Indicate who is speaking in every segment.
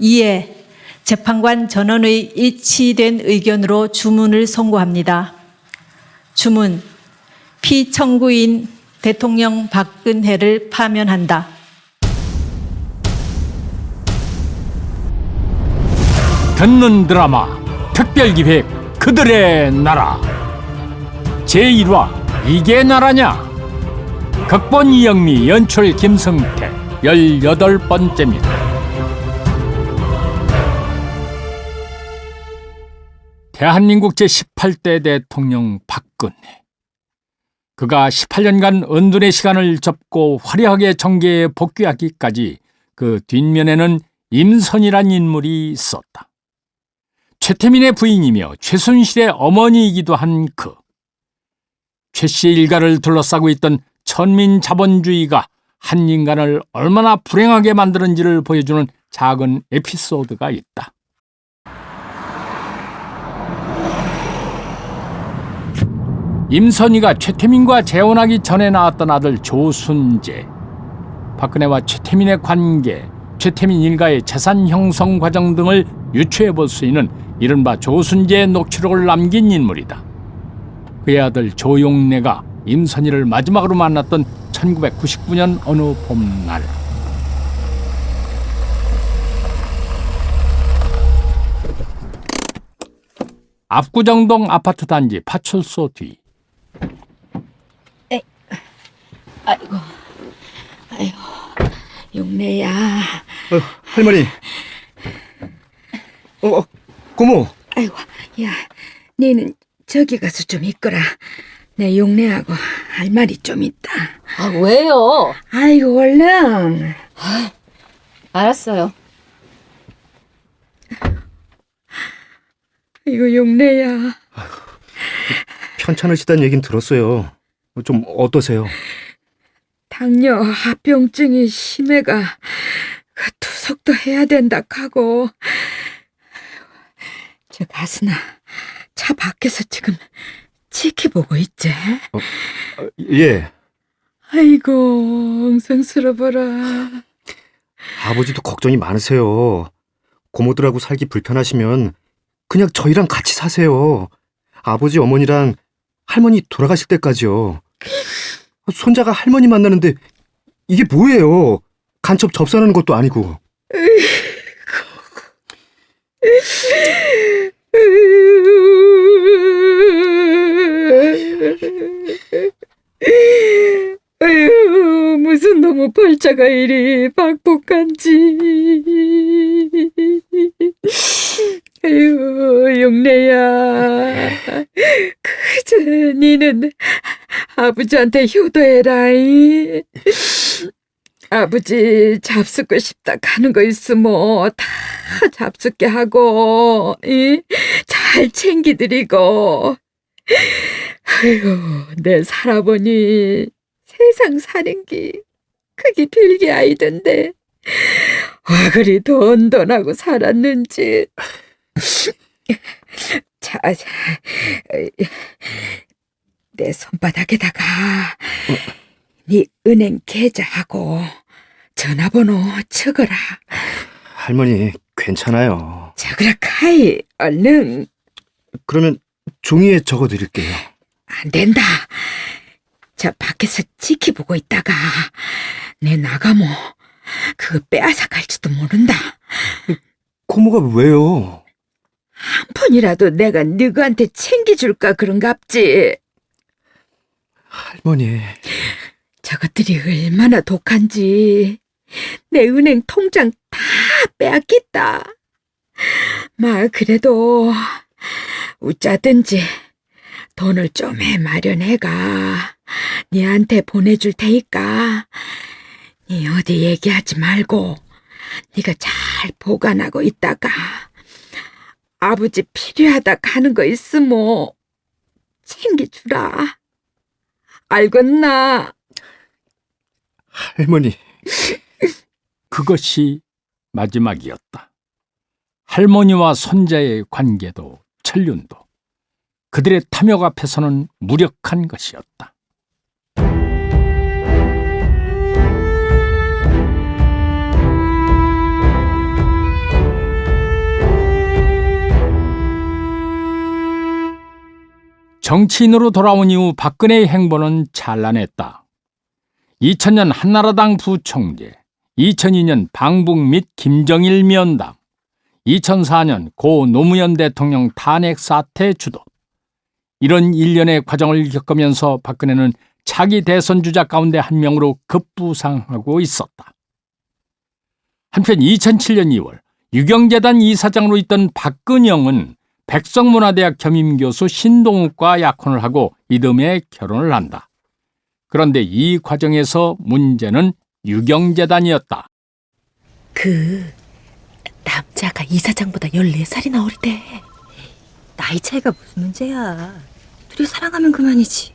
Speaker 1: 이에 재판관 전원의 일치된 의견으로 주문을 선고합니다. 주문, 피청구인 대통령 박근혜를 파면한다.
Speaker 2: 듣는 드라마 특별기획 그들의 나라 제1화 이게 나라냐. 극본 이영미, 연출 김성태, 18번째입니다. 대한민국 제18대 대통령 박근혜. 그가 18년간 은둔의 시간을 접고 화려하게 정계에 복귀하기까지 그 뒷면에는 임선이란 인물이 있었다. 최태민의 부인이며 최순실의 어머니이기도 한 그. 최 씨의 일가를 둘러싸고 있던 천민 자본주의가 한 인간을 얼마나 불행하게 만드는지를 보여주는 작은 에피소드가 있다. 임선희가 최태민과 재혼하기 전에 낳았던 아들 조순재. 박근혜와 최태민의 관계, 최태민 일가의 재산 형성 과정 등을 유추해 볼 수 있는 이른바 조순재의 녹취록을 남긴 인물이다. 그의 아들 조용래가 임선희를 마지막으로 만났던 1999년 어느 봄날. 압구정동 아파트 단지 파출소 뒤.
Speaker 3: 아이고, 용래야.
Speaker 4: 할머니. 고모.
Speaker 3: 아이고, 야, 너는 저기 가서 좀 있거라. 내 용래하고 할 말이 좀 있다.
Speaker 5: 아, 왜요?
Speaker 3: 아이고, 얼른.
Speaker 5: 알았어요.
Speaker 3: 아이고, 용래야.
Speaker 4: 편찮으시다는 얘긴 들었어요. 좀 어떠세요?
Speaker 3: 당뇨 합병증이 심해가 그 투석도 해야 된다 하고. 저 가스나 차 밖에서 지금 지켜보고 있지?
Speaker 4: 예.
Speaker 3: 아이고, 엉성스러워라.
Speaker 4: 아버지도 걱정이 많으세요. 고모들하고 살기 불편하시면 그냥 저희랑 같이 사세요. 아버지, 어머니랑 할머니 돌아가실 때까지요. 손자가 할머니 만나는데 이게 뭐예요? 간첩 접선하는 것도 아니고.
Speaker 3: 아유, 무슨 놈의 벌자가 이리 박복한지. 아유, 용래야. 그저 니는 아버지한테 효도해라이. 아버지 잡숫고 싶다 하는 거 있으면 다 잡숫게 하고, 잘 챙기드리고. 아이고, 내 살아보니 세상 사는 게 그게 별게 아이던데 와 그리 돈돈하고 살았는지. 자, 내 손바닥에다가 네 은행 계좌하고 전화번호 적어라.
Speaker 4: 할머니, 괜찮아요.
Speaker 3: 적으라 카이, 얼른.
Speaker 4: 그러면 종이에 적어드릴게요.
Speaker 3: 안 된다. 저 밖에서 지켜보고 있다가 내 나가모 그거 빼앗아 갈지도 모른다.
Speaker 4: 고모가 왜요?
Speaker 3: 한 푼이라도 내가 너희한테 챙겨줄까 그런갑지.
Speaker 4: 할머니.
Speaker 3: 저것들이 얼마나 독한지 내 은행 통장 다 빼앗겠다. 그래도 어쩌든지 돈을 좀 마련해가 니한테 보내줄 테니까 니 어디 얘기하지 말고 니가 잘 보관하고 있다가 아버지 필요하다 하는 거 있으면 챙겨주라. 알겠나?
Speaker 4: 할머니.
Speaker 2: 그것이 마지막이었다. 할머니와 손자의 관계도 천륜도 그들의 탐욕 앞에서는 무력한 것이었다. 정치인으로 돌아온 이후 박근혜의 행보는 찬란했다. 2000년 한나라당 부총재, 2002년 방북 및 김정일 면담, 2004년 고 노무현 대통령 탄핵 사태 주도. 이런 일련의 과정을 겪으면서 박근혜는 차기 대선 주자 가운데 한 명으로 급부상하고 있었다. 한편 2007년 2월 유경재단 이사장으로 있던 박근영은 백석문화대학 겸임교수 신동욱과 약혼을 하고 이듬해 결혼을 한다. 그런데 이 과정에서 문제는 유경재단이었다.
Speaker 6: 그 남자가 이사장보다 14살이나 어리대.
Speaker 3: 나이 차이가 무슨 문제야. 둘이 사랑하면 그만이지.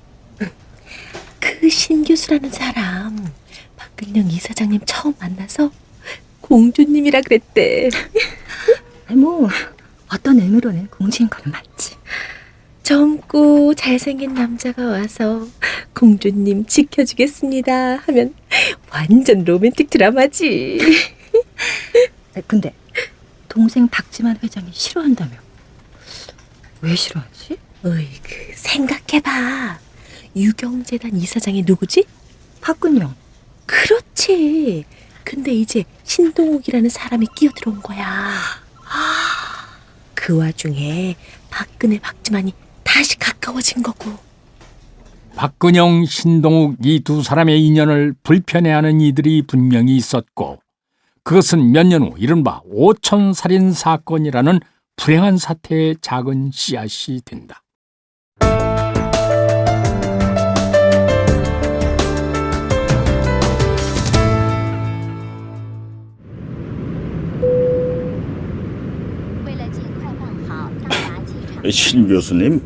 Speaker 6: 그 신교수라는 사람 박근영 이사장님 처음 만나서 공주님이라 그랬대.
Speaker 3: 아니 뭐 어떤 의미로는 공주인 건 맞지.
Speaker 6: 젊고 잘생긴 남자가 와서 공주님 지켜주겠습니다 하면 완전 로맨틱 드라마지.
Speaker 3: 근데 동생 박지만 회장이 싫어한다며. 왜 싫어하지?
Speaker 6: 어이구 생각해봐. 유경재단 이사장이 누구지?
Speaker 3: 박근영.
Speaker 6: 그렇지. 근데 이제 신동욱이라는 사람이 끼어들어온 거야. 그 와중에 박근혜 박지만이 다시 가까워진 거고.
Speaker 2: 박근영, 신동욱 이 두 사람의 인연을 불편해하는 이들이 분명히 있었고 그것은 몇 년 후 이른바 오천살인 사건이라는 불행한 사태의 작은 씨앗이 된다.
Speaker 7: 신 교수님,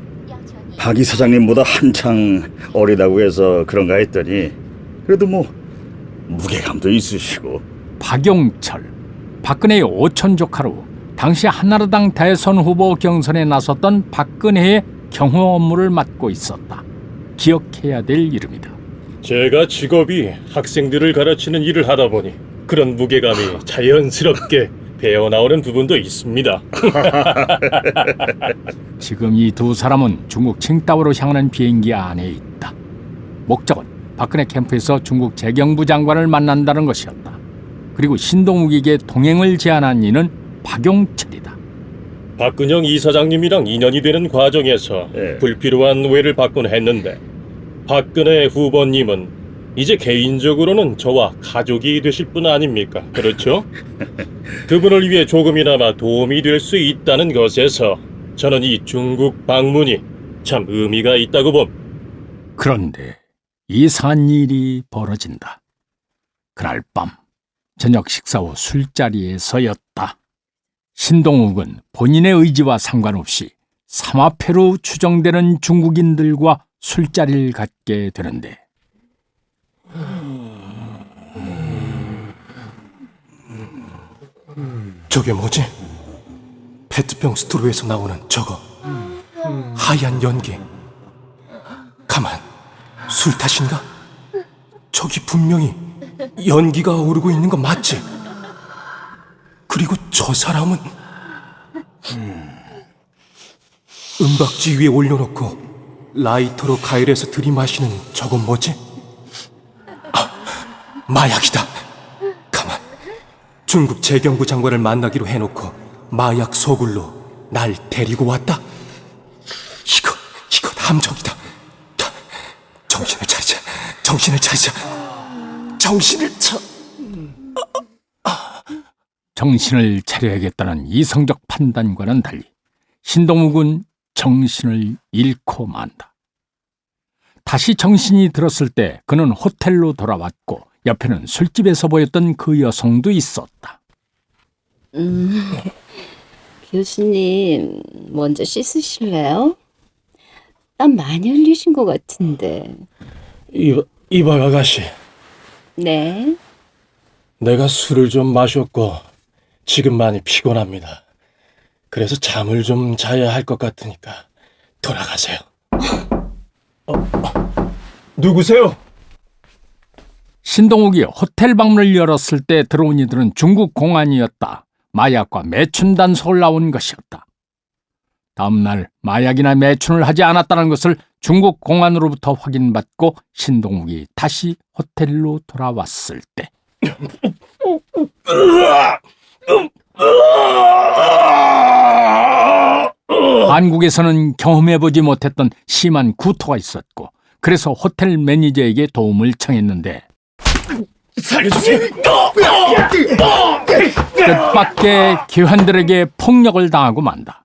Speaker 7: 박 이사장님보다 한창 어리다고 해서 그런가 했더니 그래도 뭐 무게감도 있으시고.
Speaker 2: 박용철, 박근혜의 오촌 조카로 당시 한나라당 대선 후보 경선에 나섰던 박근혜의 경호 업무를 맡고 있었다. 기억해야 될 이름이다.
Speaker 8: 제가 직업이 학생들을 가르치는 일을 하다 보니 그런 무게감이 자연스럽게 배어나오는 부분도 있습니다.
Speaker 2: 지금 이 두 사람은 중국 칭다오로 향하는 비행기 안에 있다. 목적은 박근혜 캠프에서 중국 재경부 장관을 만난다는 것이었다. 그리고 신동욱에게 동행을 제안한 이는 박용철이다.
Speaker 8: 박근영 이사장님이랑 인연이 되는 과정에서 불필요한 오해를 받곤 했는데 박근혜 후보님은 이제 개인적으로는 저와 가족이 되실 분 아닙니까? 그렇죠? 그분을 위해 조금이나마 도움이 될 수 있다는 것에서 저는 이 중국 방문이 참 의미가 있다고 봅니다.
Speaker 2: 그런데 이상한 일이 벌어진다. 그날 밤 저녁 식사 후 술자리에서였다. 신동욱은 본인의 의지와 상관없이 삼합회로 추정되는 중국인들과 술자리를 갖게 되는데
Speaker 9: 저게 뭐지? 페트병 스트로에서 나오는 저거 하얀 연기. 가만, 술 탓인가? 저기 분명히 연기가 오르고 있는 거 맞지? 그리고 저 사람은 은박지 위에 올려놓고 라이터로 가열해서 들이마시는 저건 뭐지? 아, 마약이다. 가만, 중국 재경부 장관을 만나기로 해놓고 마약 소굴로 날 데리고 왔다? 이거 함정이다. 정신을 차리자.
Speaker 2: 정신을 차려야겠다는 이성적 판단과는 달리 신동욱은 정신을 잃고 만다. 다시 정신이 들었을 때 그는 호텔로 돌아왔고 옆에는 술집에서 보였던 그 여성도 있었다.
Speaker 5: 교수님, 먼저 씻으실래요? 땀 많이 흘리신 것 같은데.
Speaker 8: 이봐 아가씨,
Speaker 5: 네?
Speaker 8: 내가 술을 좀 마셨고 지금 많이 피곤합니다. 그래서 잠을 좀 자야 할 것 같으니까 돌아가세요.
Speaker 9: 누구세요?
Speaker 2: 신동욱이 호텔 방문을 열었을 때 들어온 이들은 중국 공안이었다. 마약과 매춘 단속을 나온 것이었다. 다음 날 마약이나 매춘을 하지 않았다는 것을 중국 공안으로부터 확인받고 신동욱이 다시 호텔로 돌아왔을 때 한국에서는 경험해보지 못했던 심한 구토가 있었고 그래서 호텔 매니저에게 도움을 청했는데 뜻밖의 교환들에게 폭력을 당하고 만다.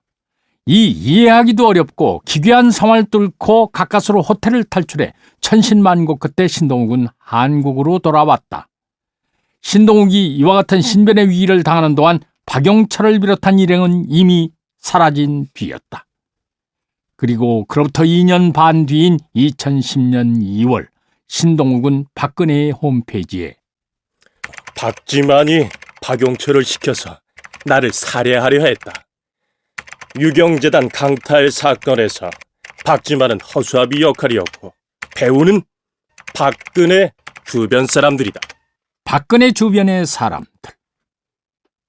Speaker 2: 이 이해하기도 어렵고 기괴한 상황을 뚫고 가까스로 호텔을 탈출해 천신만고 끝에 신동욱은 한국으로 돌아왔다. 신동욱이 이와 같은 신변의 위기를 당하는 동안 박영철을 비롯한 일행은 이미 사라진 뒤였다. 그리고 그로부터 2년 반 뒤인 2010년 2월 신동욱은 박근혜의 홈페이지에
Speaker 8: 박지만이 박용철을 시켜서 나를 살해하려 했다. 유경재단 강탈 사건에서 박지만은 허수아비 역할이었고 배우는 박근혜 주변 사람들이다.
Speaker 2: 박근혜 주변의 사람들.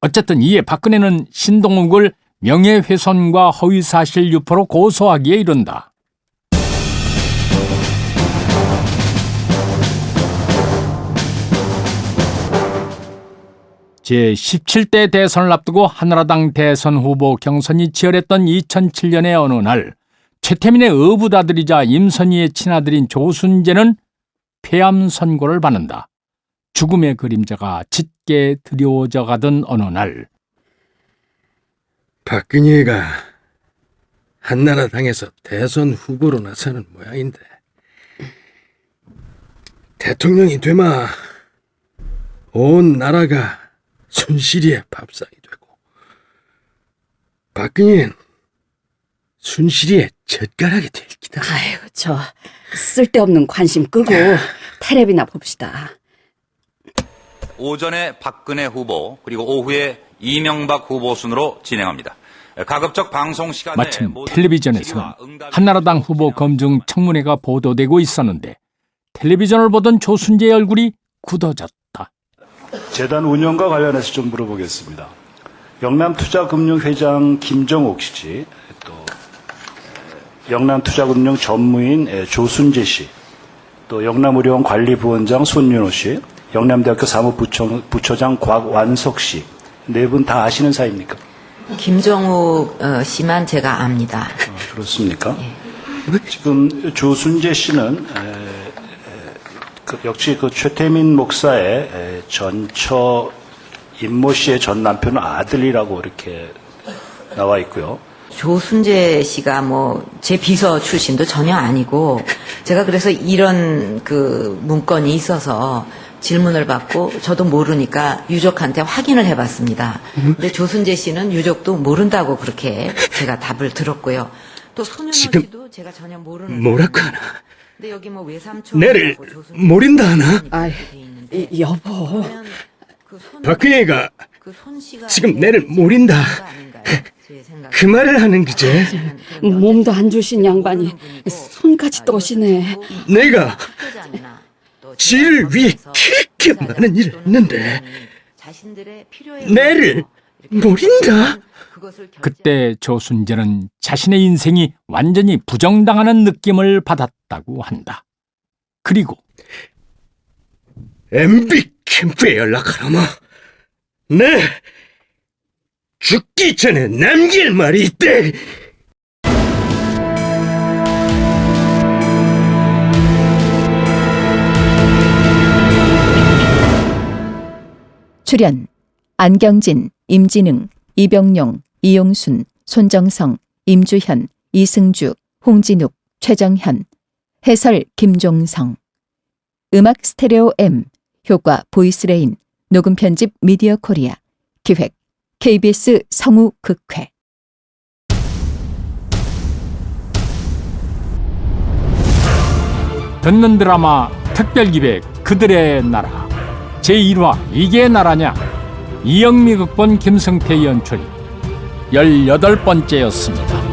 Speaker 2: 어쨌든 이에 박근혜는 신동욱을 명예훼손과 허위사실 유포로 고소하기에 이른다. 제17대 대선을 앞두고 한나라당 대선 후보 경선이 치열했던 2007년의 어느 날 최태민의 어부다들이자 임선희의 친아들인 조순재는 폐암 선고를 받는다. 죽음의 그림자가 짙게 드리워져 가던 어느 날
Speaker 10: 박근혜가 한나라당에서 대선 후보로 나서는 모양인데 대통령이 되마 온 나라가 순실이의 밥상이 되고 박근혜는 순실이의 젓가락이 될 기다.
Speaker 5: 아이고, 저 쓸데없는 관심 끄고 텔레비나 봅시다.
Speaker 11: 오전에 박근혜 후보 그리고 오후에 이명박 후보 순으로 진행합니다. 가급적 방송 시간에
Speaker 2: 마침 텔레비전에서는 한나라당 후보 검증 청문회가 보도되고 있었는데 텔레비전을 보던 조순재의 얼굴이 굳어졌다.
Speaker 12: 재단 운영과 관련해서 좀 물어보겠습니다. 영남투자금융회장 김정옥 씨, 또 영남투자금융 전무인 조순재 씨, 또 영남의료원 관리부원장 손윤호 씨, 영남대학교 사무부처장 곽완석 씨, 네 분 다 아시는 사이입니까?
Speaker 13: 김정욱 씨만 제가 압니다.
Speaker 12: 그렇습니까? 지금 조순재 씨는 역시 그 최태민 목사의 전처 임모 씨의 전 남편 아들이라고 이렇게 나와 있고요.
Speaker 13: 조순재 씨가 뭐 제 비서 출신도 전혀 아니고 제가 그래서 이런 그 문건이 있어서 질문을 받고 저도 모르니까 유족한테 확인을 해봤습니다. 근데 조순재 씨는 유족도 모른다고 그렇게 제가 답을 들었고요. 또 손윤호 씨도 제가 전혀 모르는.
Speaker 10: 뭐라고 하나?
Speaker 13: 근데 여기 뭐 외삼촌
Speaker 10: 내를 모른다 하나?
Speaker 5: 아이, 여보.
Speaker 10: 박근혜가 지금 내를 모른다. 그 말을 하는 기제.
Speaker 5: 몸도 안 주신 양반이 손까지 떠시네.
Speaker 10: 내가 지를 위해 그렇게 많은 일을 했는데 내를 모른다.
Speaker 2: 그때 조순재는 자신의 인생이 완전히 부정당하는 느낌을 받았다고 한다. 그리고
Speaker 10: MB 캠프에 연락하라마. 네 죽기 전에 남길 말이 있대.
Speaker 14: 출연 안경진, 임진흥, 이병용, 이용순, 손정성, 임주현, 이승주, 홍진욱, 최정현. 해설 김종성. 음악 스테레오 M. 효과 보이스레인. 녹음 편집 미디어 코리아. 기획 KBS 성우 극회.
Speaker 2: 듣는 드라마 특별기획 그들의 나라 제1화 이게 나라냐. 이영미 극본 김성태 연출 18번째였습니다.